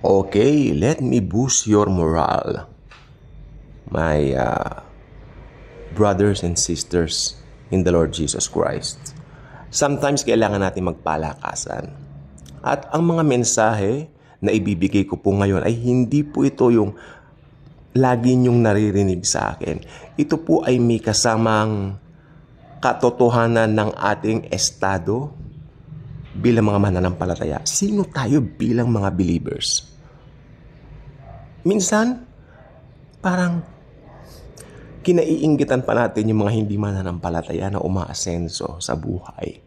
Okay, let me boost your morale, my brothers and sisters in the Lord Jesus Christ. Sometimes kailangan natin magpalakasan. At ang mga mensahe na ibibigay ko po ngayon ay hindi po ito yung lagi niyong naririnig sa akin. Ito po ay may kasamang katotohanan ng ating estado bilang mga mananampalataya. Sino tayo bilang mga believers? Minsan, parang kinaiinggitan pa natin yung mga hindi mananampalataya na umaasenso sa buhay.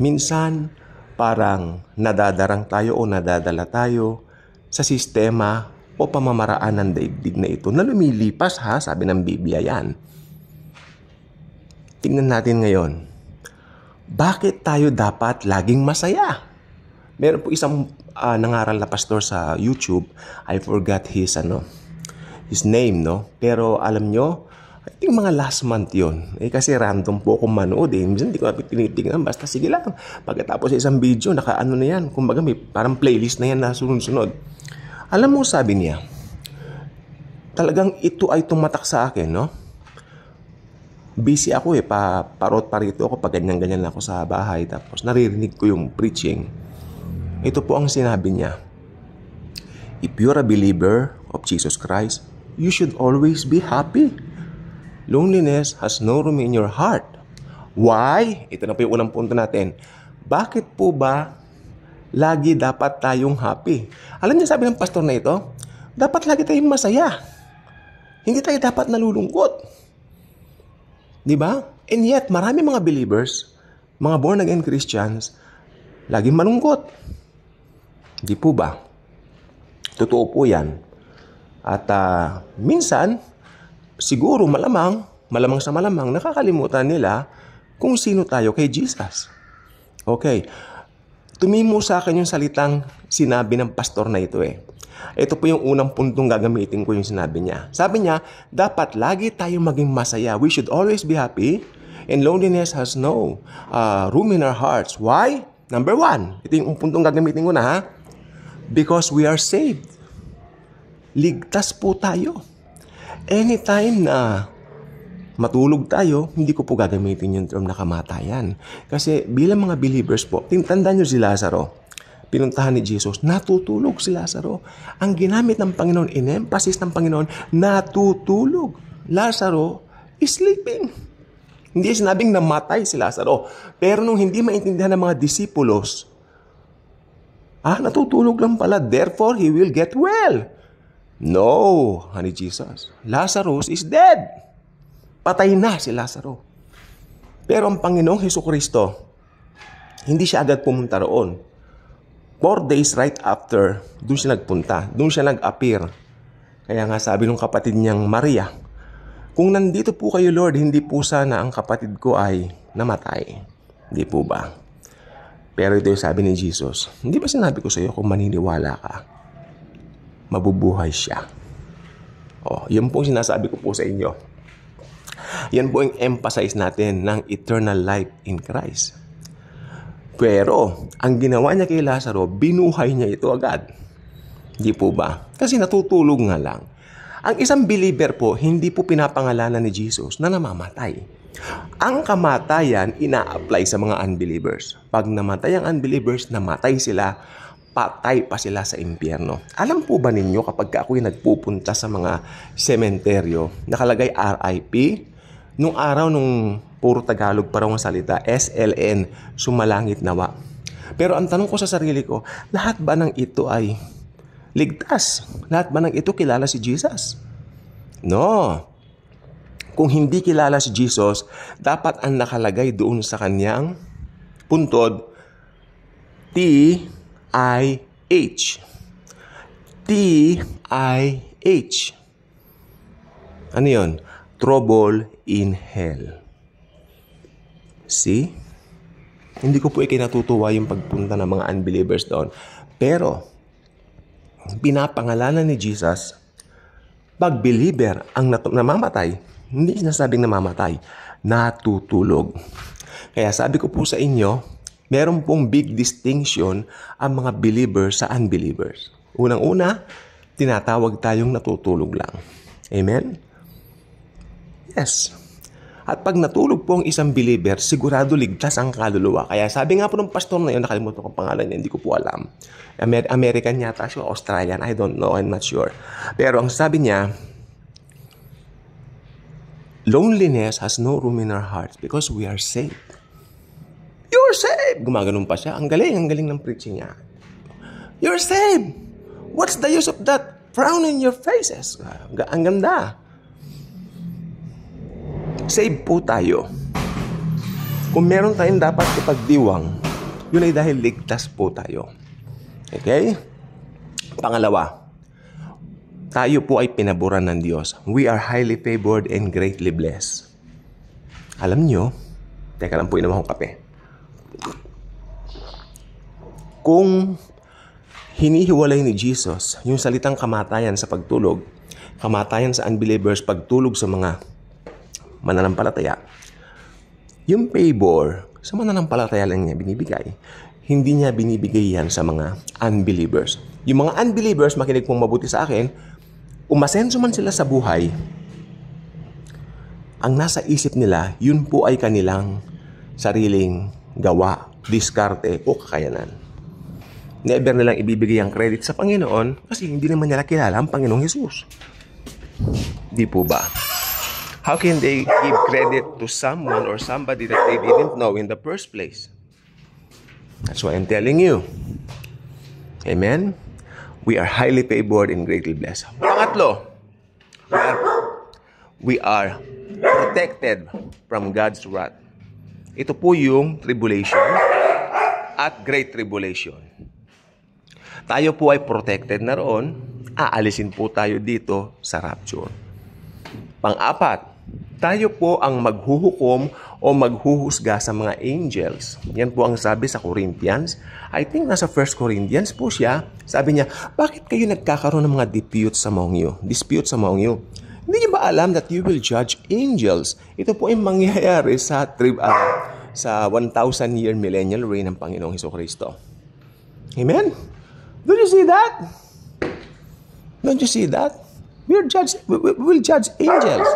Minsan, parang nadadarang tayo o nadadala tayo sa sistema o pamamaraan ng daigdig na ito na lumilipas sabi ng Biblia yan. Tingnan natin ngayon, bakit tayo dapat laging masaya? Meron po isang nangaral na pastor sa YouTube, I forgot his name, no? Pero alam nyo, I think mga last month yun. Kasi random po akong manood Minsan hindi ko tinitignan, basta sige lang. Pagkatapos sa isang video, naka-ano na yan. Kumbaga may parang playlist na yan na sunod-sunod. Alam mo, sabi niya, talagang ito ay tumatak sa akin, no? Busy ako parot parito ako pag ganyan-ganyan ako sa bahay. Tapos naririnig ko yung preaching. Ito po ang sinabi niya. If you're a believer of Jesus Christ, you should always be happy. Loneliness has no room in your heart. Why? Ito na po yung unang punto natin. Bakit po ba lagi dapat tayong happy? Alam niyo, sabi ng pastor na ito, dapat lagi tayong masaya. Hindi tayo dapat nalulungkot. Diba? And yet, marami mga believers, mga born-again Christians, laging malungkot. Di po ba? Totoo po yan. At minsan, siguro malamang sa malamang, nakakalimutan nila kung sino tayo kay Jesus. Okay. Tumimo sa akin yung salitang sinabi ng pastor na ito Ito po yung unang puntong gagamitin ko yung sinabi niya. Sabi niya, dapat lagi tayong maging masaya. We should always be happy. And loneliness has no room in our hearts. Why? Number 1. Ito yung puntong gagamitin ko na Because we are saved. Ligtas po tayo. Anytime na matulog tayo, hindi ko po gagamitin yung term na kamatayan. Kasi bilang mga believers po, tandaan nyo si Lazaro. Pinuntahan ni Jesus, natutulog si Lazaro. Ang ginamit ng Panginoon, in-emphasis ng Panginoon, natutulog. Lazaro is sleeping. Hindi sinabing namatay si Lazaro. Pero nung hindi maintindihan ng mga disipulos, natutulog lang pala, therefore he will get well. No, honey Jesus. Lazarus is dead. Patay na si Lazaro. Pero ang Panginoong Hesukristo, hindi siya agad pumunta roon. 4 days right after, doon siya nagpunta. Doon siya nag-appear. Kaya nga sabi ng kapatid niyang Maria, kung nandito po kayo, Lord, hindi po sana ang kapatid ko ay namatay. Hindi po ba? Pero ito yung sabi ni Jesus, hindi ba sinabi ko sa iyo kung maniniwala ka, mabubuhay siya? Yan po yung sinasabi ko po sa inyo. Yan po yung emphasize natin ng eternal life in Christ. Pero, ang ginawa niya kay Lazaro, binuhay niya ito agad. Di po ba? Kasi natutulog nga lang. Ang isang believer po, hindi po pinapangalanan ni Jesus na namamatay. Ang kamatayan, ina-apply sa mga unbelievers. Pag namatay ang unbelievers, namatay sila, patay pa sila sa impyerno. Alam po ba ninyo kapag ako'y nagpupunta sa mga sementeryo, nakalagay RIP, nung araw nung puro Tagalog pa raw ang salita, SLN, sumalangit nawa. Pero ang tanong ko sa sarili ko, lahat ba ng ito ay ligtas? Lahat ba ng ito kilala si Jesus? No. Kung hindi kilala si Jesus, dapat ang nakalagay doon sa kanyang puntod, T-I-H. T-I-H. Ano yun? Trouble in hell. See? Hindi ko po ikinatutuwa yung pagpunta ng mga unbelievers doon. Pero, pinapangalanan ni Jesus, pag believer ang namamatay, hindi sinasabing namamatay, natutulog. Kaya sabi ko po sa inyo, Meron pong big distinction ang mga believers sa unbelievers. Unang-una, tinatawag tayong natutulog lang. Amen? Yes. At pag natulog po ang isang believer, sigurado ligtas ang kaluluwa. Kaya sabi nga po ng pastor na yun, nakalimutan ko ang pangalan niya, hindi ko po alam. American yata siya, Australian, I don't know, I'm not sure. Pero ang sabi niya, loneliness has no room in our hearts because we are saved. You're saved! Gumaganon pa siya. Ang galing ng preaching niya. You're saved! What's the use of that frown in your faces? Ang ganda. Saved po tayo. Kung meron tayong dapat ipagdiwang, yun ay dahil ligtas po tayo. Okay? Pangalawa, tayo po ay pinaboran ng Diyos. We are highly favored and greatly blessed. Alam nyo, teka lang po, inom akong kape. Kung hinihiwalay ni Jesus yung salitang kamatayan sa pagtulog, kamatayan sa unbelievers, pagtulog sa mga mananampalataya, yung favor sa mananampalataya lang niya binibigay, hindi niya binibigay yan sa mga unbelievers. Yung mga unbelievers, makinig pong mabuti sa akin, umasenso man sila sa buhay, ang nasa isip nila, yun po ay kanilang sariling gawa, diskarte o kakayanan. Never nilang ibibigay ang credit sa Panginoon kasi hindi naman nila kilala ang Panginoong Jesus. Di po ba? How can they give credit to someone or somebody that they didn't know in the first place? That's why I'm telling you. Amen? We are highly favored and greatly blessed. Pangatlo, we are protected from God's wrath. Ito po yung tribulation at great tribulation. Tayo po ay protected na roon, aalisin po tayo dito sa rapture. Pang-apat, tayo po ang maghuhukom o maghuhusga sa mga angels. Yan po ang sabi sa Corinthians. I think nasa 1 Corinthians po siya. Sabi niya, bakit kayo nagkakaroon ng mga disputes among you? Hindi niyo ba alam that you will judge angels? Ito po ay mangyayari sa 1,000-year millennial reign ng Panginoong Hesukristo. Amen? Don't you see that? Don't you see that? We will judge angels.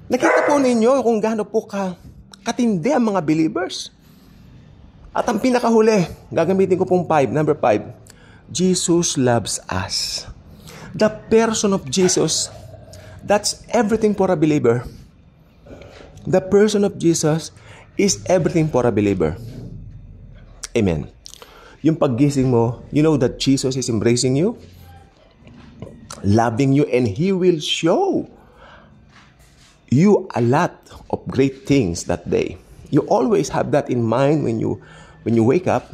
Nakita po ninyo kung gaano po katindi ang mga believers. At ang pinakahuli, gagamitin ko pong number 5, Jesus loves us. The person of Jesus, that's everything for a believer. The person of Jesus is everything for a believer. Amen. Yung paggising mo, you know that Jesus is embracing you, loving you, and He will show you a lot of great things that day. You always have that in mind when you wake up,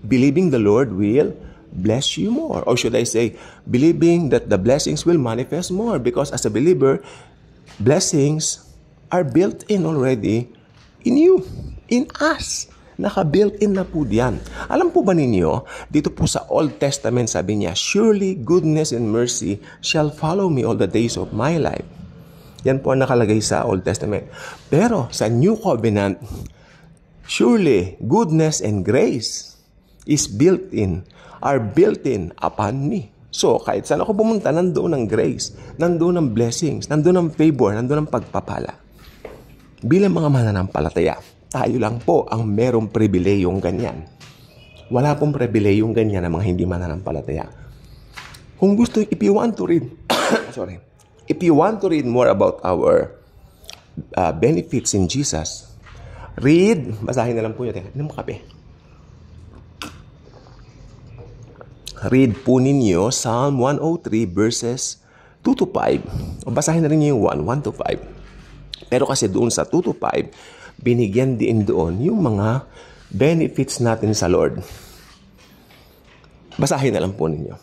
believing the Lord will bless you more. Or should I say, believing that the blessings will manifest more. Because as a believer, blessings are built in already in you, in us. Naka-built-in na po diyan. Alam po ba ninyo, dito po sa Old Testament sabi niya, surely goodness and mercy shall follow me all the days of my life. Yan po ang nakalagay sa Old Testament. Pero sa New Covenant, surely goodness and grace are built in upon me. So, kahit saan ako pumunta, nandoon ang grace, nandoon ang blessings, nandoon ang favor, nandoon ang pagpapala. Bilang mga mananampalataya, tayo lang po ang merong pribileyong ganyan. Wala pong pribileyong ganyan ng mga hindi mananampalataya. Kung gusto, if you want to read more about our benefits in Jesus, basahin na lang po yun. Inom kape. Read po ninyo Psalm 103 verses 2 to 5. O basahin na rin niyo yung 1 to 5. Pero kasi doon sa 2 to 5, binigyan din doon yung mga benefits natin sa Lord. Basahin na lang po ninyo.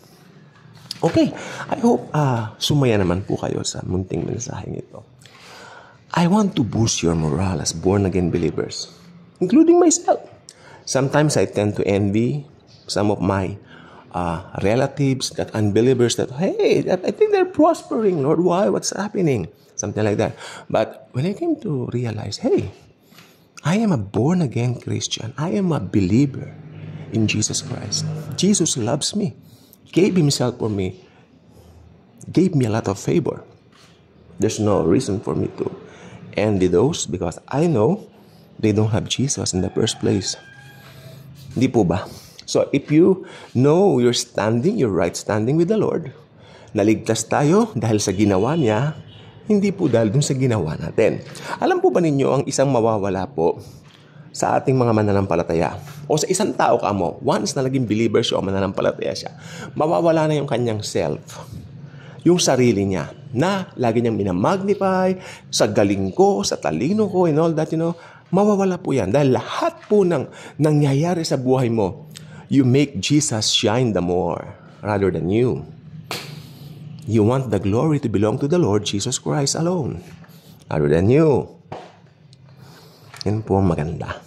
Okay, I hope sumaya naman po kayo sa munting mensaheng ito. I want to boost your morale as born-again believers, including myself. Sometimes I tend to envy some of my relatives, that unbelievers, that, hey, I think they're prospering, Lord, why? What's happening? Something like that. But when I came to realize, hey, I am a born-again Christian. I am a believer in Jesus Christ. Jesus loves me, gave Himself for me, gave me a lot of favor. There's no reason for me to envy those because I know they don't have Jesus in the first place. Di po ba? So if you know your standing, your right standing with the Lord, naligtas tayo dahil sa ginawa niya, hindi po dahil dun sa ginawa natin. Alam po ba ninyo ang isang mawawala po sa ating mga mananampalataya o sa isang tao kamo, once na naging believer siya o mananampalataya siya, mawawala na yung kanyang self, yung sarili niya na lagi niyang minamagnify sa galing ko, sa talino ko and all that, mawawala po yan dahil lahat po ng nangyayari sa buhay mo, you make Jesus shine the more rather than you. You want the glory to belong to the Lord Jesus Christ alone, rather than you. Yan po ang maganda.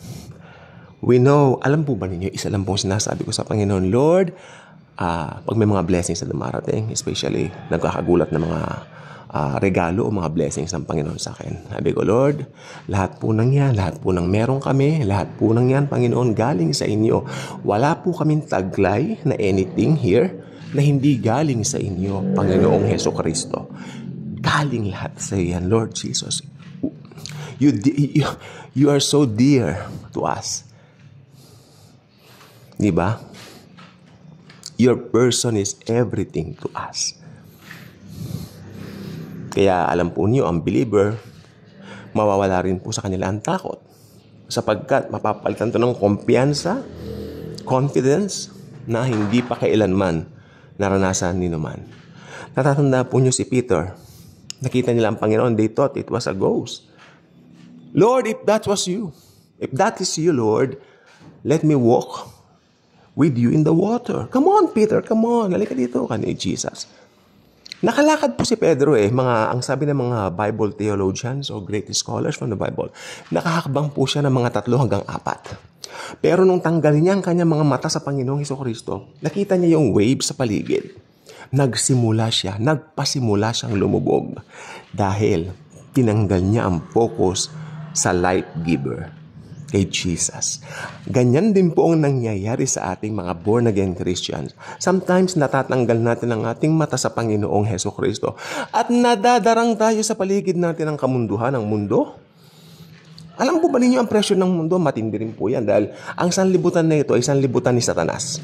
We know, alam po ba ninyo, isa lang pong sinasabi ko sa Panginoon, Lord, pag may mga blessings na dumarating, especially nagkakagulat na mga regalo o mga blessings ng Panginoon sa akin. Sabi ko, Lord, lahat po ng yan, lahat po ng meron kami, lahat po ng yan, Panginoon, galing sa inyo. Wala po kaming taglay na anything here na hindi galing sa inyo, Panginoong Heso Kristo. Galing lahat sa iyan, Lord Jesus. You are so dear to us. Di ba? Your person is everything to us. Kaya alam po niyo, ang believer, mawawala rin po sa kanila ang takot. Sapagkat mapapalitan to ng kumpiyansa, confidence, na hindi pa kailanman naranasan ni naman. Natatanda po niyo si Peter. Nakita nila ang Panginoon. They thought it was a ghost. Lord, if that was you, if that is you, Lord, let me walk with you in the water. Come on, Peter, come on. Halika dito ka ni Jesus. Nakalakad po si Pedro ang sabi ng mga Bible theologians o great scholars from the Bible, nakahakbang po siya ng mga 3 hanggang 4. Pero nung tanggalin niya ang kanyang mga mata sa Panginoong Hesukristo, nakita niya yung wave sa paligid. Nagpasimula siyang lumubog dahil tinanggal niya ang focus sa life giver, kay Jesus. Ganyan din po ang nangyayari sa ating mga born-again Christians. Sometimes natatanggal natin ang ating mata sa Panginoong Hesukristo at nadadarang tayo sa paligid natin ng kamunduhan ng mundo. Alam po ba ninyo ang presyo ng mundo? Matindi rin po yan dahil ang sanlibutan na ito ay sanlibutan ni Satanas.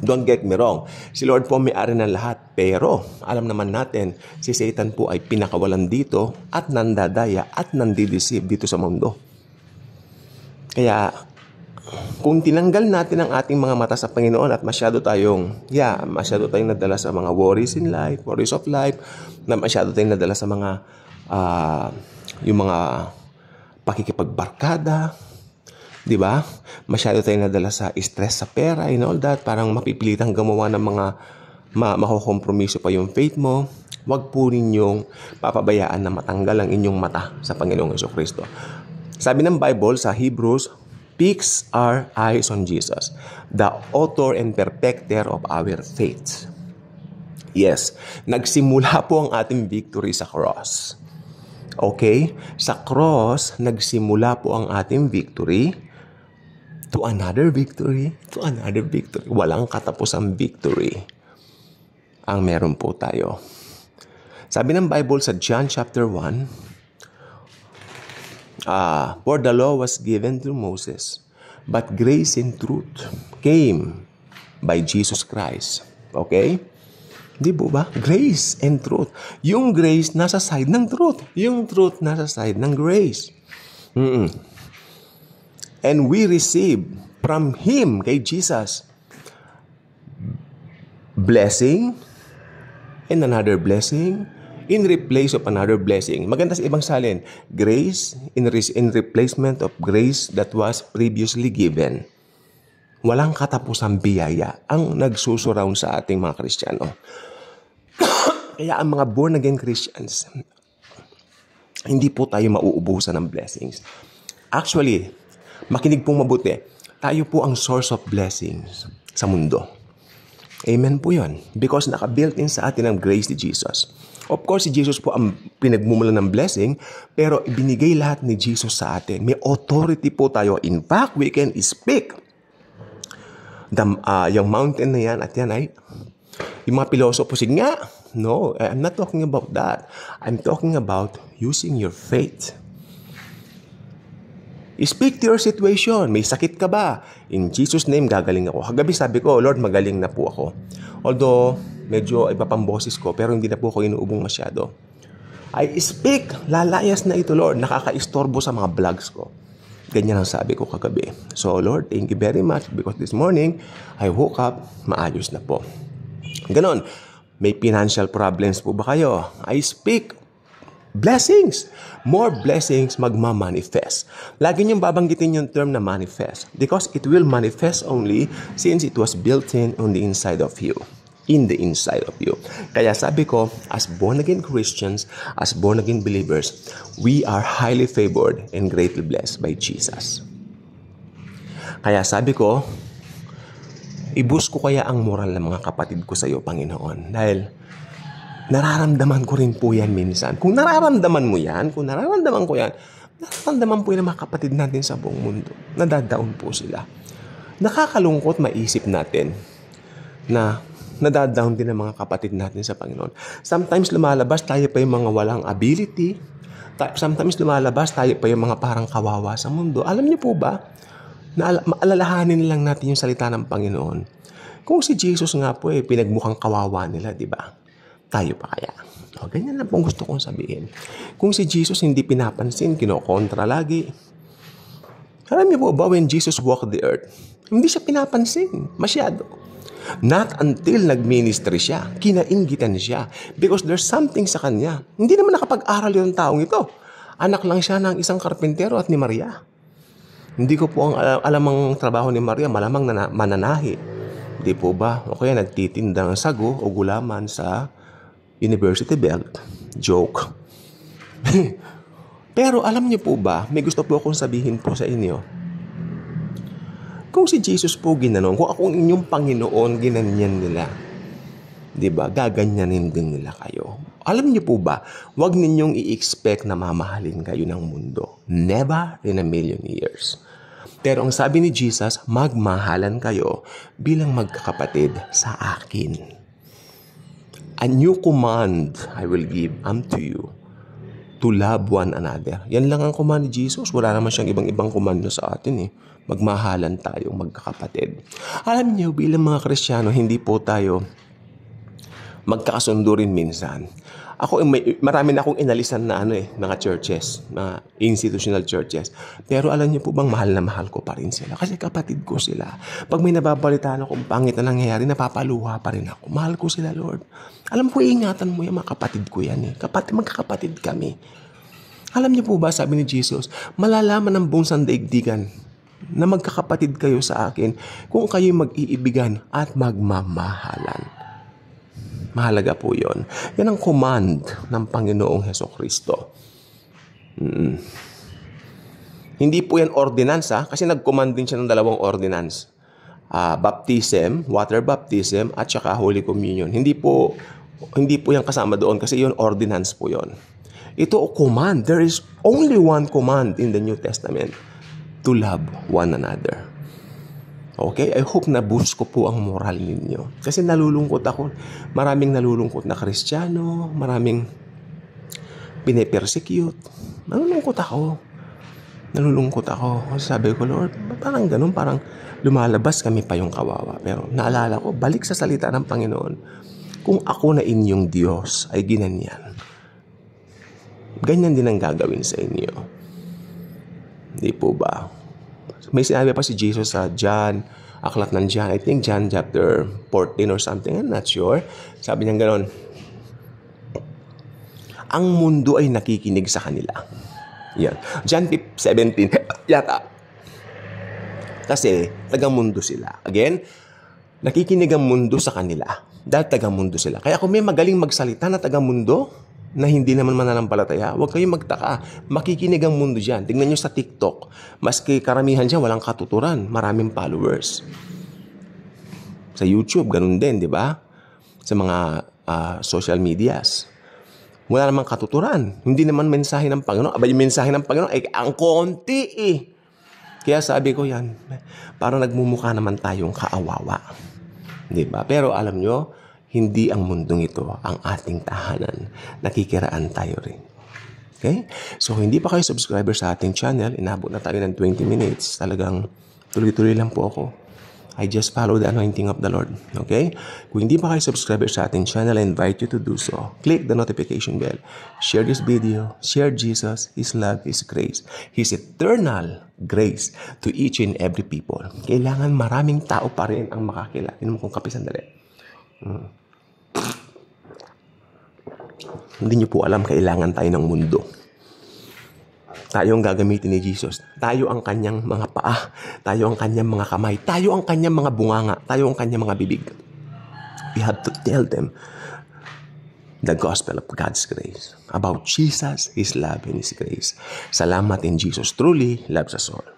Don't get me wrong. Si Lord po may-ari ng lahat. Pero alam naman natin, si Satan po ay pinakawalan dito at nandadaya at nandideceive dito sa mundo. Kaya kung tinanggal natin ang ating mga mata sa Panginoon at masyado tayong nadala sa mga worries in life, worries of life, na masyado tayong nadala sa mga yung mga pakikipagbarkada, di ba? Masyado tayong nadala sa stress sa pera and all that, parang mapipilitang gumawa ng mga makukompromiso pa yung faith mo. Huwag po ninyong papabayaan na matanggal ang inyong mata sa Panginoong Hesukristo. Sabi ng Bible sa Hebrews, fix our eyes on Jesus, the author and perfecter of our faith. Yes, nagsimula po ang ating victory sa cross. Okay? Sa cross, nagsimula po ang ating victory to another victory, to another victory. Walang katapusang victory ang meron po tayo. Sabi ng Bible sa John chapter 1, for the law was given through Moses, but grace and truth came by Jesus Christ. Okay? Di ba? Grace and truth. Yung grace nasa side ng truth. Yung truth nasa side ng grace. And we receive from Him, kay Jesus, blessing and another blessing in replace of another blessing. Maganda sa ibang salin, grace in replacement of grace that was previously given. Walang katapusang biyaya ang nagsusurround sa ating mga Kristiyano. Kaya ang mga born-again Christians, hindi po tayo mauubusan ng blessings. Actually, makinig pong mabuti, tayo po ang source of blessings sa mundo. Amen po yun. Because naka-built in sa atin ang grace ni Jesus. Of course, si Jesus po ang pinagmumulan ng blessing, pero ibinigay lahat ni Jesus sa atin. May authority po tayo. In fact, we can speak. Yung mountain na yan at yan ay, yung mga pilosopo, sige nga, no, I'm not talking about that. I'm talking about using your faith. Speak to your situation. May sakit ka ba? In Jesus' name, gagaling ako. Kagabi sabi ko, Lord, magaling na po ako. Although, medyo iba pang boses ko, pero hindi na po ako inuubong masyado. I speak. Lalayas na ito, Lord. Nakaka-istorbo sa mga vlogs ko. Ganyan ang sabi ko kagabi. So, Lord, thank you very much because this morning, I woke up, maayos na po. Ganon. May financial problems po ba kayo? I speak. Blessings. More blessings magma-manifest. Lagi niyong babanggitin yung term na manifest because it will manifest only since it was built in on the inside of you. In the inside of you. Kaya sabi ko, as born-again Christians, as born-again believers, we are highly favored and greatly blessed by Jesus. Kaya sabi ko, ibus ko kaya ang moral ng mga kapatid ko sa iyo, Panginoon. Dahil nararamdaman ko rin po yan minsan. Kung nararamdaman mo yan, kung nararamdaman ko yan, nararamdaman po yan ng mga kapatid natin sa buong mundo. Nadadaon po sila. Nakakalungkot maisip natin na nadadown din ang mga kapatid natin sa Panginoon. Sometimes lumalabas tayo pa yung mga walang ability. Sometimes lumalabas tayo pa yung mga parang kawawa sa mundo. Alam niyo po ba, na maalalahanin lang natin yung salita ng Panginoon. Kung si Jesus nga po pinagmukhang kawawa nila, di ba? Tayo pa kaya? O, ganyan lang pong gusto kong sabihin. Kung si Jesus hindi pinapansin, kinokontra lagi. Alam niyo po ba, when Jesus walked the earth, hindi siya pinapansin. Masyado. Not until nag-ministry siya, kinainggitan siya. Because there's something sa kanya. Hindi naman nakapag-aral yung taong ito. Anak lang siya ng isang karpentero at ni Maria. Hindi ko po alam ang trabaho ni Maria, malamang mananahi. Hindi po ba? O kaya nagtitinda ng sago o gulaman sa University Belt. Joke. Pero alam niyo po ba, may gusto po akong sabihin po sa inyo. Kung si Jesus po ginanon, kung akong inyong Panginoon, ginanyan nila, di ba, gaganyanin din nila kayo. Alam niyo po ba, huwag ninyong i-expect na mamahalin kayo ng mundo. Never in a million years. Pero ang sabi ni Jesus, magmahalan kayo bilang magkakapatid sa akin. A new command I will give unto you, to love one another. Yan lang ang command ni Jesus. Wala naman siyang ibang command sa atin . Magmahalan tayong magkakapatid. Alam niyo, bilang mga Kristiyano, hindi po tayo magkakasundo rin minsan. Ako, marami na akong inalisan na mga churches, mga institutional churches. Pero alam niyo po bang mahal na mahal ko pa rin sila? Kasi kapatid ko sila. Pag may nababalitaan akong pangit na nangyayari, napapaluha pa rin ako. Mahal ko sila, Lord. Alam ko, ingatan mo yan, mga kapatid ko yan . Magkakapatid kami. Alam niyo po ba, sabi ni Jesus, malalaman ng buong sandaigdigan na magkakapatid kayo sa akin kung kayo mag-iibigan at magmamahalan. Mahalaga po yon. Yan ang command ng Panginoong Hesukristo. Hindi po yan ordinance kasi nag-command din siya ng dalawang ordinance. Baptism, water baptism at saka Holy Communion. Hindi po yan kasama doon kasi yon ordinance po yon. Ito command. There is only one command in the New Testament. To love one another. Okay? I hope na-boost ko po ang moral ninyo. Kasi nalulungkot ako. Maraming nalulungkot na Kristiyano. Maraming pinipersecute. Nalulungkot ako. Kasi sabi ko, Lord, parang ganun, parang lumalabas kami pa yung kawawa. Pero naalala ko, balik sa salita ng Panginoon. Kung ako na inyong Diyos ay ginanyan, ganyan din ang gagawin sa inyo. Hindi po ba? May sinabi pa si Jesus sa John, aklat ng John, I think John chapter 14 or something, I'm not sure. Sabi niya gano'n, ang mundo ay nakikinig sa kanila. Yan. John 17, yata. Kasi, taga-mundo sila. Again, nakikinig ang mundo sa kanila. Dahil taga-mundo sila. Kaya kung may magaling magsalita na taga-mundo, na hindi naman mananampalataya, huwag kayong magtaka. Makikinig ang mundo dyan. Tingnan nyo sa TikTok. Maski karamihan dyan, walang katuturan. Maraming followers. Sa YouTube, ganun din, di ba? Sa mga social medias. Wala namang katuturan. Hindi naman mensahe ng Panginoon. Aba, yung mensahe ng Panginoon, ang konti eh. Kaya sabi ko yan, parang nagmumukha naman tayong kaawawa. Di ba? Pero alam nyo, hindi ang mundong ito ang ating tahanan. Nakikiraan tayo rin. Okay? So, hindi pa kayo subscriber sa ating channel, inabot na tayo ng 20 minutes. Talagang tuloy-tuloy lang po ako. I just follow the anointing of the Lord. Okay? Kung hindi pa kayo subscriber sa ating channel, I invite you to do so. Click the notification bell. Share this video. Share Jesus, His love, His grace, His eternal grace to each and every people. Kailangan maraming tao pa rin ang makakilala. Inom kong kape sandali. Hindi niyo po alam, kailangan tayo ng mundo. Tayo ang gagamitin ni Jesus. Tayo ang kanyang mga paa. Tayo ang kanyang mga kamay. Tayo ang kanyang mga bunganga. Tayo ang kanyang mga bibig. We have to tell them the gospel of God's grace. About Jesus, His love, and His grace. Salamat in Jesus. Truly loves us all.